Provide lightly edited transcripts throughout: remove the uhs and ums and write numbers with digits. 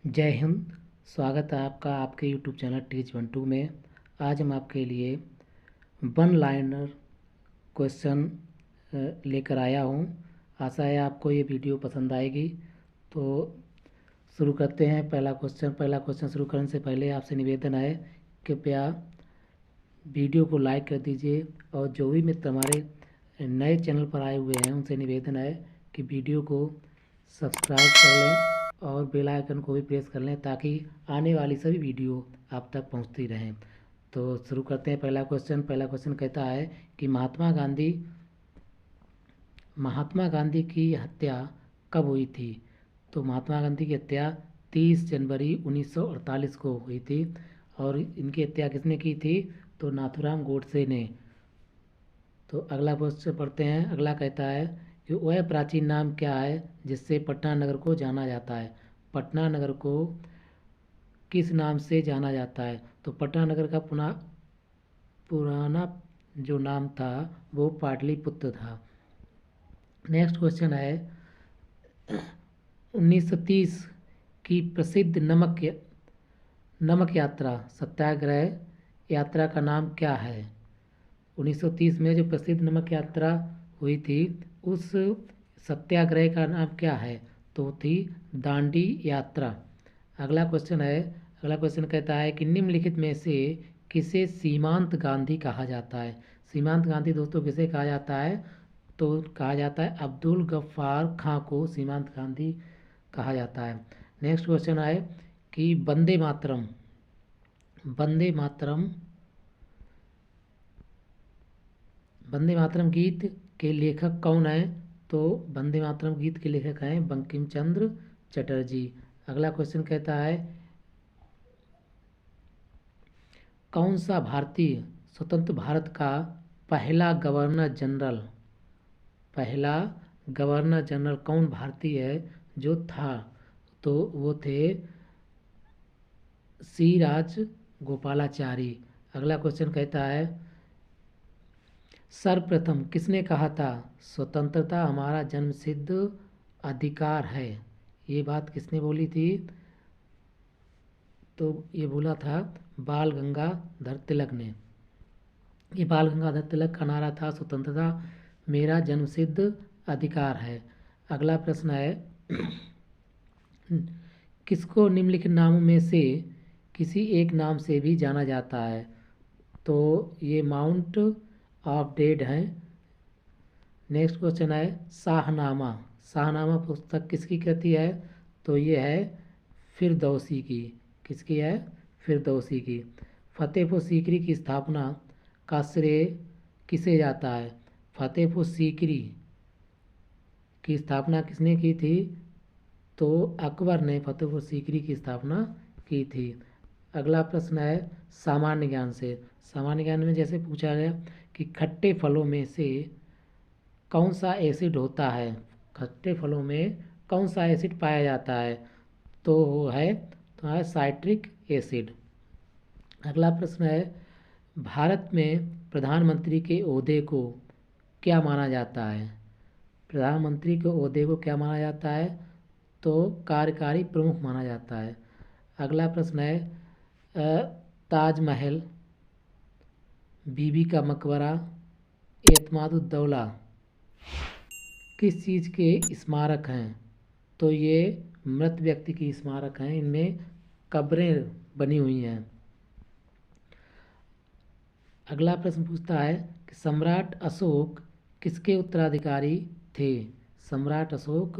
जय हिंद। स्वागत है आपका आपके यूट्यूब चैनल टीच 12 में। आज हम आपके लिए वन लाइनर क्वेश्चन लेकर आया हूँ। आशा है आपको ये वीडियो पसंद आएगी। तो शुरू करते हैं। पहला क्वेश्चन शुरू करने से पहले आपसे निवेदन है, कृपया वीडियो को लाइक कर दीजिए और जो भी मित्र हमारे नए चैनल पर आए हुए हैं उनसे निवेदन है कि वीडियो को सब्सक्राइब कर लें और बेल आइकन को भी प्रेस कर लें ताकि आने वाली सभी वीडियो आप तक पहुंचती रहें। तो शुरू करते हैं। पहला क्वेश्चन कहता है कि महात्मा गांधी की हत्या कब हुई थी। तो महात्मा गांधी की हत्या 30 जनवरी 1948 को हुई थी। और इनकी हत्या किसने की थी? तो नाथूराम गोडसे ने। तो अगला क्वेश्चन पढ़ते हैं। अगला कहता है कि वह प्राचीन नाम क्या है जिससे पटना नगर को जाना जाता है। पटना नगर को किस नाम से जाना जाता है? तो पटना नगर का पुराना जो नाम था वो पाटलिपुत्र था। नेक्स्ट क्वेश्चन है 1930 की प्रसिद्ध नमक यात्रा सत्याग्रह यात्रा का नाम क्या है? 1930 में जो प्रसिद्ध नमक यात्रा हुई थी उस सत्याग्रह का नाम क्या है? तो थी दांडी यात्रा। अगला क्वेश्चन कहता है कि निम्नलिखित में से किसे सीमांत गांधी कहा जाता है। सीमांत गांधी दोस्तों किसे कहा जाता है? तो कहा जाता है अब्दुल गफ्फार खां को सीमांत गांधी कहा जाता है। नेक्स्ट क्वेश्चन है कि वंदे मातरम गीत के लेखक कौन हैं? तो वंदे मातरम गीत के लेखक हैं बंकिम चंद्र चटर्जी। अगला क्वेश्चन कहता है कौन सा भारतीय स्वतंत्र भारत का पहला गवर्नर जनरल कौन भारतीय है जो था? तो वो थे सी राजगोपालाचारी। अगला क्वेश्चन कहता है सर्वप्रथम किसने कहा था स्वतंत्रता हमारा जन्मसिद्ध अधिकार है? ये बात किसने बोली थी? तो ये बोला था बाल गंगाधर तिलक ने। ये बाल गंगाधर तिलक का नारा था स्वतंत्रता मेरा जन्मसिद्ध अधिकार है। अगला प्रश्न है किसको निम्नलिखित नामों में से किसी एक नाम से भी जाना जाता है? तो ये माउंट ऑफ डेड हैं। नेक्स्ट क्वेश्चन है शाहनामा पुस्तक किसकी कृति है? तो ये है फिरदौसी की। किसकी है? फिरदौसी की। फतेहपुर सीकरी की स्थापना का श्रेय किसे जाता है? फतेहपुर सीकरी की स्थापना किसने की थी? तो अकबर ने फतेहपुर सीकरी की स्थापना की थी। अगला प्रश्न है सामान्य ज्ञान में जैसे पूछा गया कि खट्टे फलों में से कौन सा एसिड होता है? खट्टे फलों में कौन सा एसिड पाया जाता है? तो वो है साइट्रिक एसिड। अगला प्रश्न है भारत में प्रधानमंत्री के ओहदे को क्या माना जाता है? प्रधानमंत्री के ओहदे को क्या माना जाता है? तो कार्यकारी प्रमुख माना जाता है। अगला प्रश्न है ताजमहल, बीबी का मकबरा, एतमादुद्दौला किस चीज़ के स्मारक हैं? तो ये मृत व्यक्ति की स्मारक हैं। इनमें कब्रें बनी हुई हैं। अगला प्रश्न पूछता है कि सम्राट अशोक किसके उत्तराधिकारी थे? सम्राट अशोक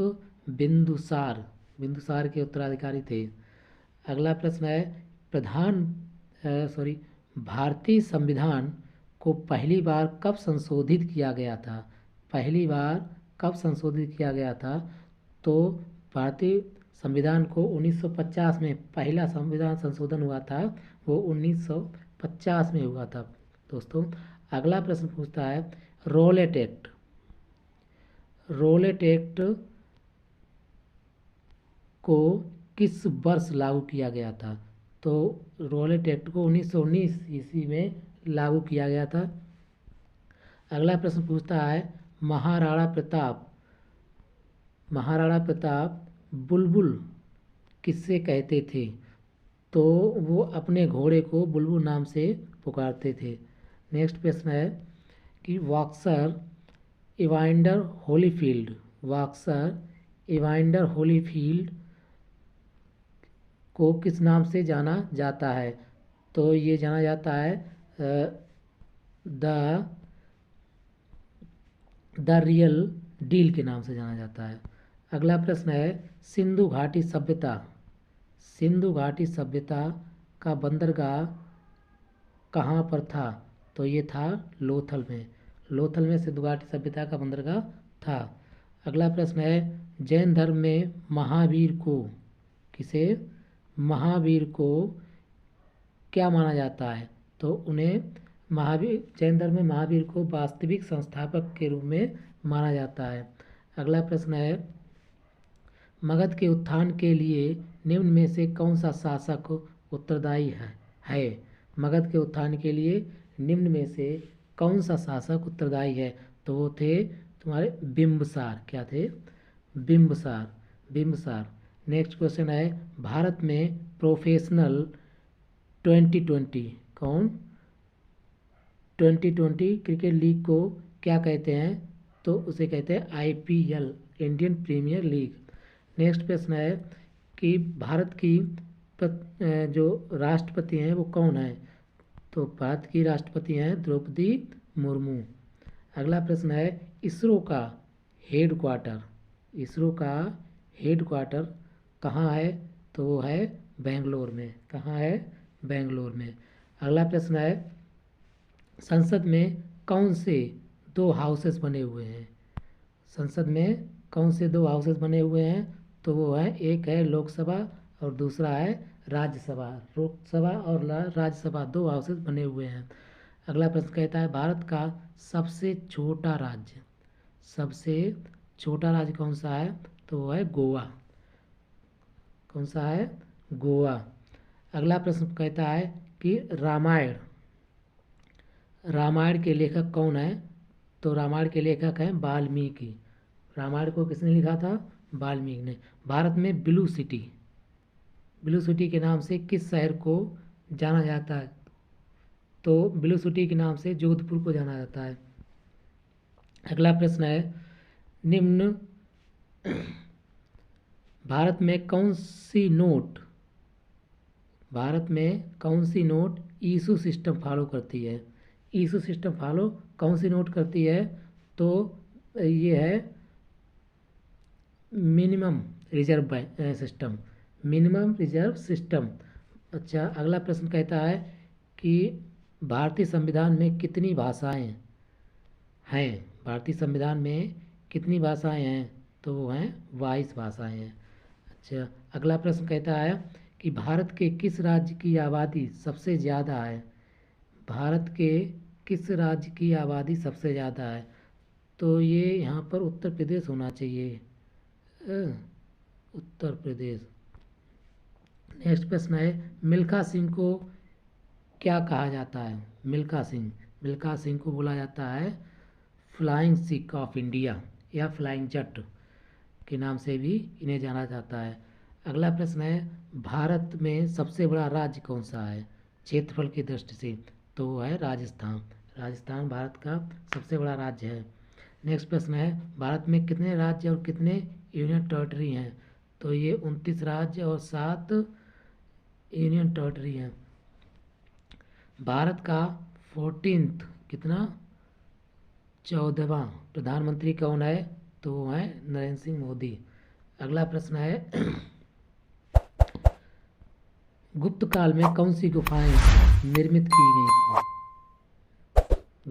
बिंदुसार के उत्तराधिकारी थे। अगला प्रश्न है भारतीय संविधान को पहली बार कब संशोधित किया गया था? तो भारतीय संविधान को 1950 में पहला संविधान संशोधन हुआ था, वो 1950 में हुआ था दोस्तों। अगला प्रश्न पूछता है रोलेट एक्ट को किस वर्ष लागू किया गया था? तो रोलेट एक्ट को 1919 ईस्वी में लागू किया गया था। अगला प्रश्न पूछता है महाराणा प्रताप बुलबुल किससे कहते थे? तो वो अपने घोड़े को बुलबुल नाम से पुकारते थे। नेक्स्ट प्रश्न है कि boxer Evander Holyfield, boxer Evander Holyfield को किस नाम से जाना जाता है? तो ये जाना जाता है द रियल डील के नाम से जाना जाता है। अगला प्रश्न है सिंधु घाटी सभ्यता, सिंधु घाटी सभ्यता का बंदरगाह कहाँ पर था? तो ये था लोथल में, लोथल में सिंधु घाटी सभ्यता का बंदरगाह था। अगला प्रश्न है जैन धर्म में महावीर को, किसे? महावीर को क्या माना जाता है? तो उन्हें महावीर, जैन धर्म में महावीर को वास्तविक संस्थापक के रूप में माना जाता है। अगला प्रश्न है मगध के उत्थान के लिए निम्न में से कौन सा शासक उत्तरदायी है? मगध के उत्थान के लिए निम्न में से कौन सा शासक उत्तरदायी है? तो वो थे तुम्हारे बिंबसार। क्या थे? बिंबसार, बिंबसार। नेक्स्ट क्वेश्चन है भारत में प्रोफेशनल 2020 कौन 2020 क्रिकेट लीग को क्या कहते हैं? तो उसे कहते हैं IPL, Indian Premier League. Next प्रश्न है कि भारत की जो राष्ट्रपति हैं वो कौन है? तो भारत की राष्ट्रपति हैं द्रौपदी मुर्मू। अगला प्रश्न है इसरो का हेडक्वार्टर, इसरो का हेडक्वार्टर कहाँ है? तो वो है बेंगलोर में। कहाँ है? बेंगलोर में। अगला प्रश्न है संसद में कौन से 2 हाउसेस बने हुए हैं? संसद में कौन से 2 हाउसेस बने हुए हैं? तो वो है एक है लोकसभा और दूसरा है राज्यसभा। लोकसभा और राज्यसभा 2 हाउसेस बने हुए हैं। अगला प्रश्न कहता है भारत का सबसे छोटा राज्य, सबसे छोटा राज्य कौन सा है? तो वो है गोवा। कौन सा है? गोवा। अगला प्रश्न कहता है कि रामायण, रामायण के लेखक कौन है? तो रामायण के लेखक हैं वाल्मीकि। रामायण को किसने लिखा था? वाल्मीकि ने। भारत में ब्लू सिटी, ब्लू सिटी के नाम से किस शहर को जाना जाता है? तो ब्लू सिटी के नाम से जोधपुर को जाना जाता है। अगला प्रश्न है निम्न भारत में कौन सी नोट, भारत में कौन सी नोट ईसू सिस्टम फॉलो करती है? ईसू सिस्टम फॉलो कौन सी नोट करती है? तो ये है minimum reserve system, minimum reserve system. अच्छा अगला प्रश्न कहता है कि भारतीय संविधान में कितनी भाषाएं हैं? भारतीय संविधान में कितनी भाषाएं हैं? तो वो हैं 22 भाषाएं हैं। अच्छा अगला प्रश्न कहता है कि भारत के किस राज्य की आबादी सबसे ज़्यादा है? भारत के किस राज्य की आबादी सबसे ज़्यादा है? तो ये यहाँ पर उत्तर प्रदेश होना चाहिए, उत्तर प्रदेश। नेक्स्ट प्रश्न है मिल्खा सिंह को क्या कहा जाता है? मिल्खा सिंह, मिल्खा सिंह को बोला जाता है फ्लाइंग सिख ऑफ इंडिया या फ्लाइंग जट के नाम से भी इन्हें जाना जाता है। अगला प्रश्न है भारत में सबसे बड़ा राज्य कौन सा है क्षेत्रफल की दृष्टि से? तो वो है राजस्थान। राजस्थान भारत का सबसे बड़ा राज्य है। नेक्स्ट प्रश्न है भारत में कितने राज्य और कितने यूनियन टेरिटरी हैं? तो ये 29 राज्य और 7 यूनियन टेरिटरी हैं। भारत का 14th कितना 14वां प्रधानमंत्री कौन है? तो वो है नरेंद्र सिंह मोदी। अगला प्रश्न है गुप्त काल में कौन सी गुफाएं निर्मित की गई थी?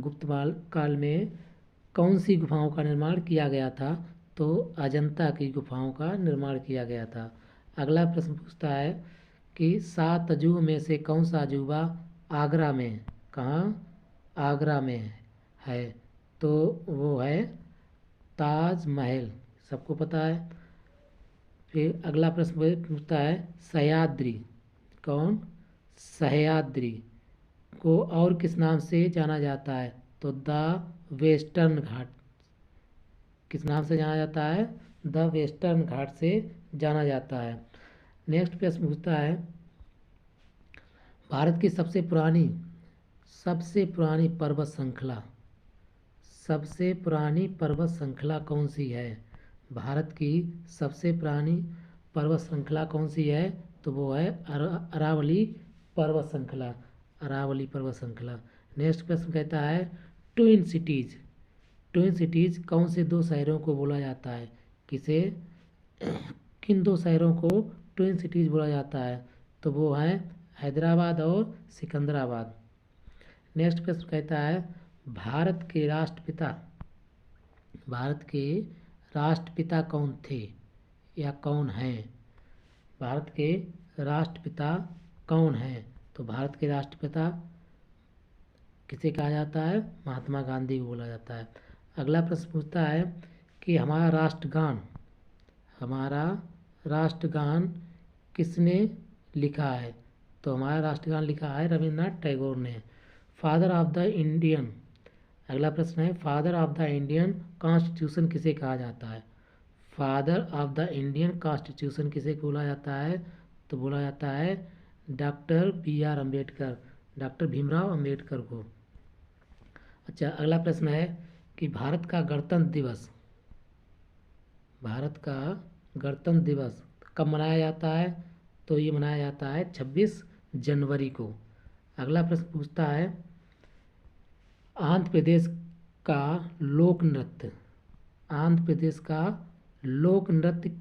गुप्त काल में कौन सी गुफाओं का निर्माण किया गया था? तो अजंता की गुफाओं का निर्माण किया गया था। अगला प्रश्न पूछता है कि 7 अजूबों में से कौन सा अजूबा आगरा में, कहाँ? आगरा में है। तो वो है ताजमहल, सबको पता है। फिर अगला प्रश्न पूछता है सह्याद्री, कौन? सह्याद्री को और किस नाम से जाना जाता है? तो द वेस्टर्न घाट, किस नाम से जाना जाता है? द वेस्टर्न घाट से जाना जाता है। नेक्स्ट प्रश्न पूछता है भारत की सबसे पुरानी पर्वत श्रृंखला कौन सी है? भारत की सबसे पुरानी पर्वत श्रृंखला कौन सी है? तो वो है अरावली पर्वत श्रृंखला। नेक्स्ट प्रश्न कहता है ट्विन सिटीज कौन से दो शहरों को बोला जाता है? किन दो शहरों को ट्विन सिटीज बोला जाता है? तो वो है हैदराबाद और सिकंदराबाद। नेक्स्ट प्रश्न कहता है भारत के राष्ट्रपिता कौन थे या कौन हैं? भारत के राष्ट्रपिता कौन हैं? तो भारत के राष्ट्रपिता किसे कहा जाता है? महात्मा गांधी को बोला जाता है। अगला प्रश्न पूछता है कि हमारा राष्ट्रगान किसने लिखा है? तो हमारा राष्ट्रगान लिखा है रविंद्रनाथ टैगोर ने। अगला प्रश्न है father of the Indian constitution किसे कहा जाता है? Father of the Indian constitution किसे बोला जाता है? तो बोला जाता है डॉक्टर भीमराव अम्बेडकर को। अच्छा, अगला प्रश्न है कि भारत का गणतंत्र दिवस कब मनाया जाता है? तो ये मनाया जाता है 26 जनवरी को। अगला प्रश्न पूछता है आंध्र प्रदेश का लोक नृत्य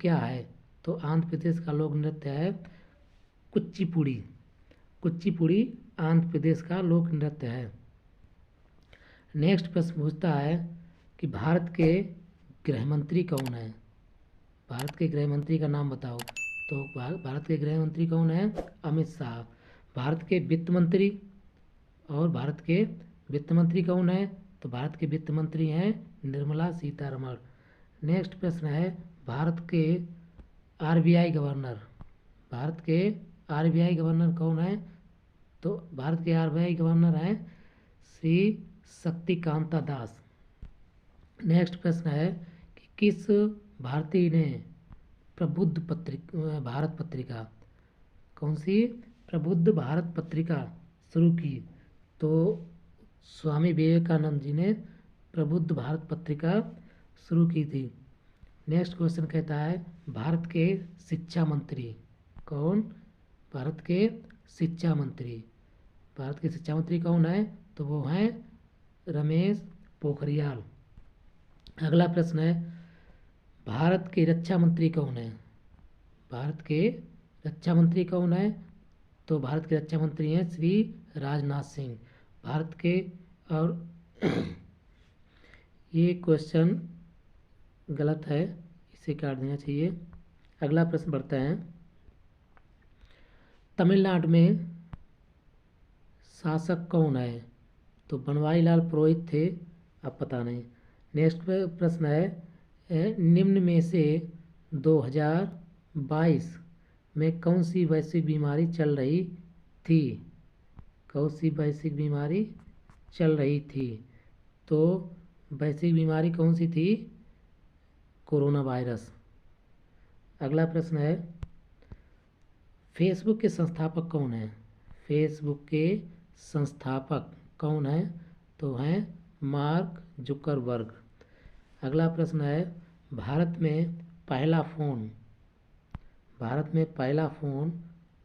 क्या है? तो आंध्र प्रदेश का लोक नृत्य है कुचिपुड़ी आंध्र प्रदेश का लोक नृत्य है। नेक्स्ट प्रश्न पूछता है कि भारत के गृहमंत्री कौन है? भारत के गृहमंत्री का नाम बताओ। तो भारत के गृहमंत्री कौन है? अमित शाह। भारत के वित्त मंत्री कौन है? तो भारत के वित्त मंत्री हैं निर्मला सीतारमण। नेक्स्ट प्रश्न है भारत के आरबीआई गवर्नर कौन है? तो भारत के आरबीआई गवर्नर हैं श्री शक्तिकांता दास। नेक्स्ट प्रश्न है कि किस भारतीय ने भारत पत्रिका कौन सी प्रबुद्ध भारत पत्रिका शुरू की? तो स्वामी विवेकानंद जी ने प्रबुद्ध भारत पत्रिका शुरू की थी। नेक्स्ट क्वेश्चन कहता है भारत के शिक्षा मंत्री कौन? भारत के शिक्षा मंत्री कौन है? तो वो हैं रमेश पोखरियाल। अगला प्रश्न है भारत के रक्षा मंत्री कौन है? तो भारत के रक्षा मंत्री हैं श्री राजनाथ सिंह। भारत के और ये क्वेश्चन गलत है, इसे काट देना चाहिए। अगला प्रश्न बढ़ता है तमिलनाडु में शासक कौन है? तो बनवारी लाल पुरोहित थे, अब पता नहीं। नेक्स्ट प्रश्न है निम्न में से 2022 में कौन सी वैश्विक बीमारी चल रही थी? तो वैश्विक बीमारी कौन सी थी? Corona virus. अगला प्रश्न है फेसबुक के संस्थापक कौन है? तो हैं मार्क जुकरबर्ग। अगला प्रश्न है भारत में पहला फ़ोन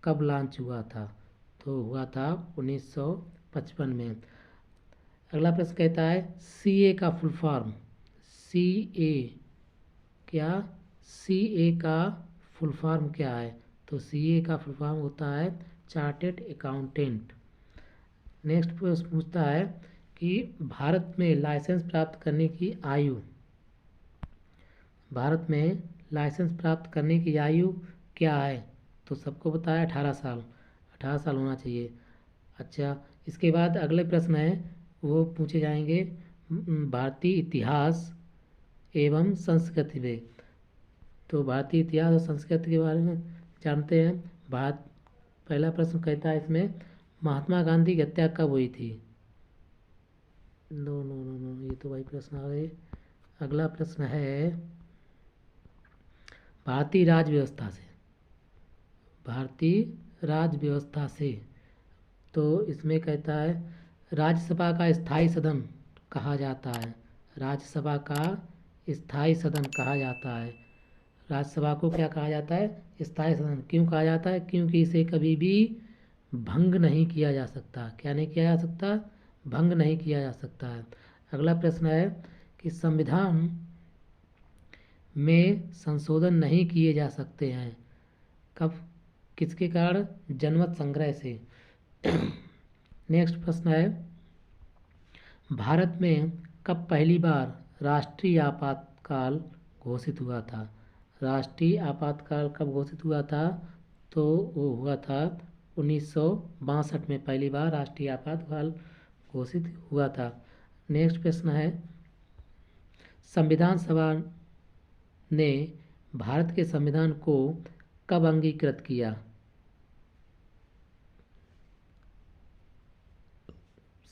कब लॉन्च हुआ था? तो हुआ था 1955 में। अगला प्रश्न कहता है सीए का फुल फॉर्म क्या है? तो सीए का फुल फॉर्म होता है चार्टेड अकाउंटेंट। नेक्स्ट प्रश्न पूछता है कि भारत में लाइसेंस प्राप्त करने की आयु क्या है? तो सबको पता है 18 साल होना चाहिए। अच्छा, इसके बाद अगले प्रश्न है वो पूछे जाएंगे भारतीय इतिहास एवं संस्कृति में। तो भारतीय इतिहास और संस्कृति के बारे में जानते हैं। पहला प्रश्न कहता है इसमें महात्मा गांधी की हत्या कब हुई थी? नो, ये तो वही प्रश्न आ गए। अगला प्रश्न है भारतीय राज व्यवस्था से भारतीय राज्य व्यवस्था से। तो इसमें कहता है राज्यसभा का स्थायी सदन कहा जाता है, राज्यसभा का स्थायी सदन कहा जाता है। राज्यसभा को क्या कहा जाता है? स्थायी सदन। क्यों कहा जाता है? क्योंकि इसे कभी भी भंग नहीं किया जा सकता। क्या नहीं किया जा सकता? भंग नहीं किया जा सकता है। अगला प्रश्न है कि संविधान में संशोधन नहीं किए जा सकते हैं कब, किसके कारण? जनमत संग्रह से। नेक्स्ट प्रश्न है भारत में कब पहली बार राष्ट्रीय आपातकाल घोषित हुआ था? राष्ट्रीय आपातकाल कब घोषित हुआ था? तो वो हुआ था 1962 में पहली बार राष्ट्रीय आपातकाल घोषित हुआ था। नेक्स्ट प्रश्न है संविधान सभा ने भारत के संविधान को कब अंगीकृत किया?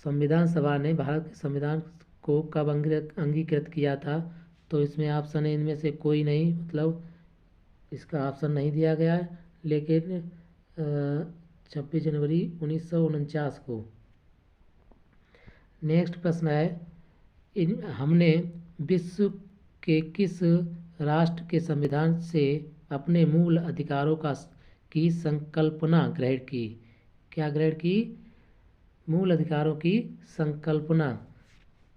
संविधान सभा ने भारत के संविधान को कब अंगीकृत किया था? तो इसमें ऑप्शन है इनमें से कोई नहीं, मतलब इसका ऑप्शन नहीं दिया गया है, लेकिन 26 जनवरी 1949 को। नेक्स्ट प्रश्न है हमने विश्व के किस राष्ट्र के संविधान से अपने मूल अधिकारों की संकल्पना ग्रहण की? क्या ग्रहण की? मूल अधिकारों की संकल्पना।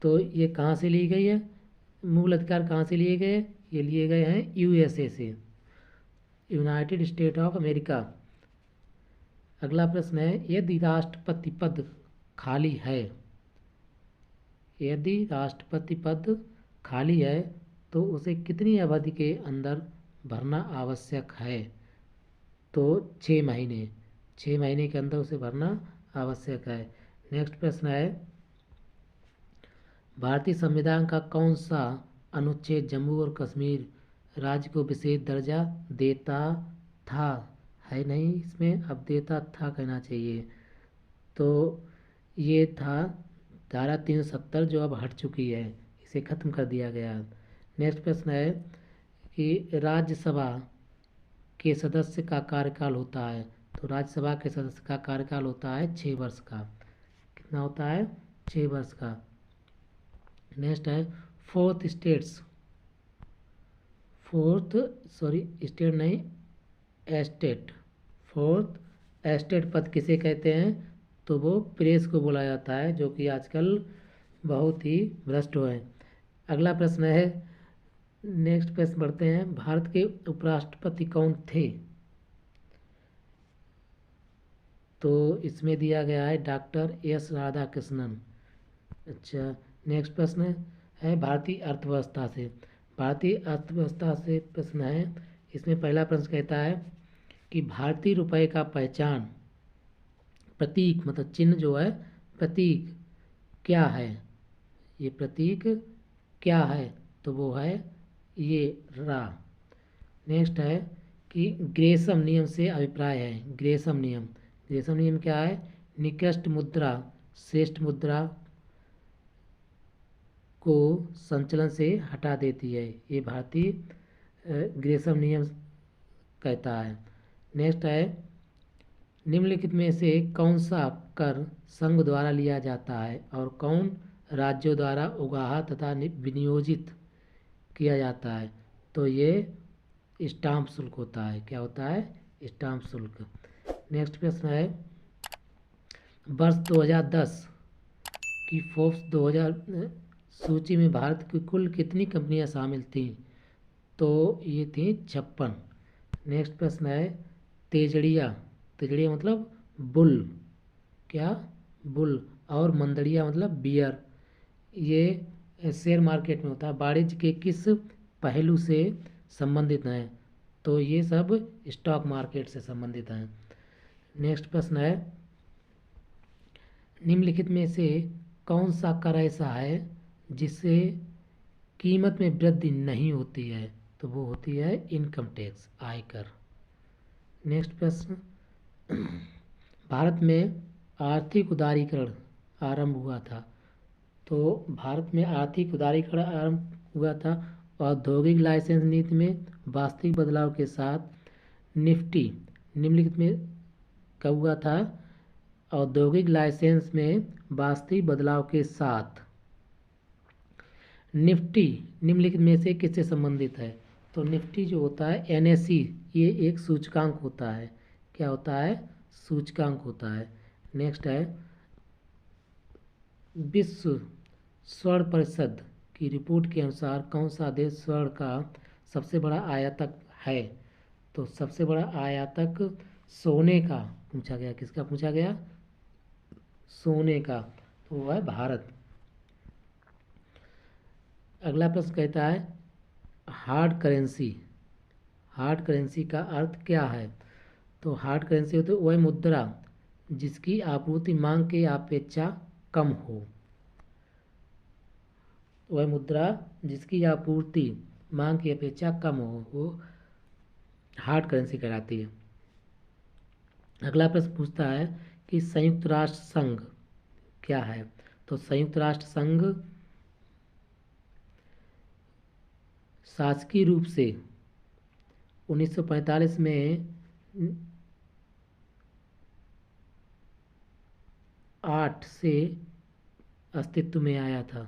तो ये कहाँ से ली गई है? मूल अधिकार कहाँ से लिए गए? ये लिए गए हैं यूएसए से, यूनाइटेड स्टेट ऑफ अमेरिका। अगला प्रश्न है यदि राष्ट्रपति पद खाली है, यदि राष्ट्रपति पद खाली है तो उसे कितनी अवधि के अंदर भरना आवश्यक है? तो 6 महीने, 6 महीने के अंदर उसे भरना आवश्यक है। नेक्स्ट प्रश्न है भारतीय संविधान का कौन सा अनुच्छेद जम्मू और कश्मीर राज्य को विशेष दर्जा देता था? है नहीं इसमें, अब देता था कहना चाहिए। तो ये था धारा 370 जो अब हट चुकी है, इसे खत्म कर दिया गया। नेक्स्ट प्रश्न है कि राज्यसभा के सदस्य का कार्यकाल होता है, तो राज्यसभा के सदस्य का कार्यकाल होता है 6 वर्ष का। कितना होता है? 6 वर्ष का। नेक्स्ट है फोर्थ स्टेट नहीं, एस्टेट, फोर्थ एस्टेट पद किसे कहते हैं? तो वो प्रेस को बोला जाता है, जो कि आजकल बहुत ही भ्रष्ट हुए हैं। अगला प्रश्न है, नेक्स्ट प्रश्न बढ़ते हैं, भारत के उपराष्ट्रपति कौन थे? तो इसमें दिया गया है डॉक्टर एस राधाकृष्णन। अच्छा, नेक्स्ट प्रश्न है भारतीय अर्थव्यवस्था से। भारतीय अर्थव्यवस्था से प्रश्न है, इसमें पहला प्रश्न कहता है कि भारतीय रुपए का पहचान प्रतीक, मतलब चिन्ह जो है, प्रतीक क्या है? ये प्रतीक क्या है? तो वो है ये रा। नेक्स्ट है कि ग्रेसम नियम से अभिप्राय है। ग्रेसम नियम क्या है? निकृष्ट मुद्रा श्रेष्ठ मुद्रा को संचलन से हटा देती है, ये भारतीय ग्रेसम नियम कहता है। नेक्स्ट है निम्नलिखित में से कौन सा कर संघ द्वारा लिया जाता है और कौन राज्यों द्वारा उगाहा तथा विनियोजित किया जाता है? तो ये स्टाम्प शुल्क होता है। क्या होता है? स्टाम्प शुल्क। नेक्स्ट प्रश्न है वर्ष 2010 की फोर्ब्स 2000 सूची में भारत की कुल कितनी कंपनियां शामिल थीं? तो ये थी 56। नेक्स्ट प्रश्न है तेजड़िया मतलब बुल, क्या? बुल। और मंदड़िया मतलब बियर। ये शेयर मार्केट में होता है। वाणिज्य के किस पहलू से संबंधित हैं? तो ये सब स्टॉक मार्केट से संबंधित हैं। नेक्स्ट प्रश्न है निम्नलिखित में से कौन सा कर ऐसा है जिससे कीमत में वृद्धि नहीं होती है? तो वो होती है इनकम टैक्स, आयकर। नेक्स्ट प्रश्न भारत में आर्थिक उदारीकरण आरंभ हुआ था। तो भारत में आर्थिक उदारीकरण आरंभ हुआ था औद्योगिक लाइसेंस नीति में वास्तविक बदलाव के साथ निफ्टी निम्नलिखित में कब हुआ था? औद्योगिक लाइसेंस में वास्तविक बदलाव के साथ। निफ्टी निम्नलिखित में से किससे संबंधित है? तो निफ्टी जो होता है एनएसई, ये एक सूचकांक होता है। क्या होता है? सूचकांक होता है। नेक्स्ट है विश्व स्वर्ण परिषद की रिपोर्ट के अनुसार कौन सा देश स्वर्ण का सबसे बड़ा आयातक है? तो सबसे बड़ा आयातक सोने का पूछा गया। किसका पूछा गया? सोने का। तो वो है भारत। अगला प्रश्न कहता है हार्ड करेंसी। हार्ड करेंसी का अर्थ क्या है? तो हार्ड करेंसी होती है वह मुद्रा जिसकी आपूर्ति मांग के अपेक्षा कम हो। वह मुद्रा जिसकी आपूर्ति मांग की अपेक्षा कम हो, वो हार्ड करेंसी कहलाती है। अगला प्रश्न पूछता है कि संयुक्त राष्ट्र संघ क्या है? तो संयुक्त राष्ट्र संघ शासकीय रूप से 1945 में 8 से अस्तित्व में आया था।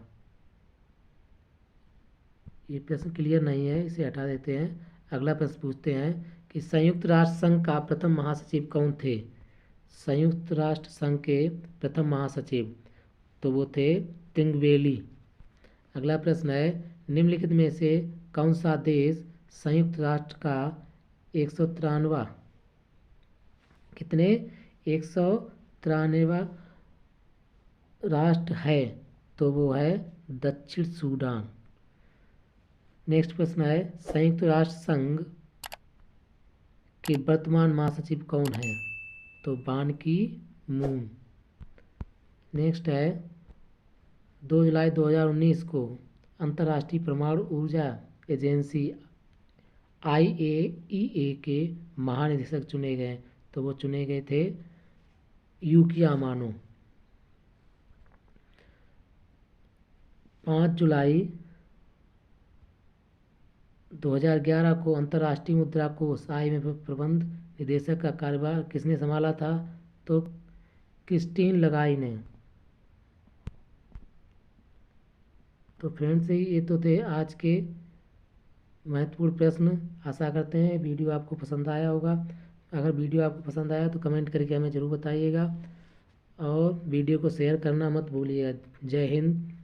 ये प्रश्न क्लियर नहीं है, इसे हटा देते हैं। अगला प्रश्न पूछते हैं कि संयुक्त राष्ट्र संघ का प्रथम महासचिव कौन थे? संयुक्त राष्ट्र संघ के प्रथम महासचिव तो वो थे तिंगबेली। अगला प्रश्न है निम्नलिखित में से कौन सा देश संयुक्त राष्ट्र का 193वां कितने 193वां राष्ट्र है? तो वो है दक्षिण सूडान। नेक्स्ट प्रश्न है संयुक्त राष्ट्र संघ के वर्तमान महासचिव कौन है? तो बान की मून। नेक्स्ट है 2 जुलाई 2019 को अंतर्राष्ट्रीय परमाणु ऊर्जा एजेंसी IAEA के महानिदेशक चुने गए। तो वो चुने गए थे यूकिया अमानो। 5 जुलाई 2011 को अंतर्राष्ट्रीय मुद्रा कोष IMF प्रबंध निदेशक का कार्यभार किसने संभाला था? तो क्रिस्टीन लगाई ने। तो फ्रेंड्स ये तो थे आज के महत्वपूर्ण प्रश्न। आशा करते हैं वीडियो आपको पसंद आया होगा। अगर वीडियो आपको पसंद आया तो कमेंट करके हमें ज़रूर बताइएगा और वीडियो को शेयर करना मत भूलिएगा। जय हिंद।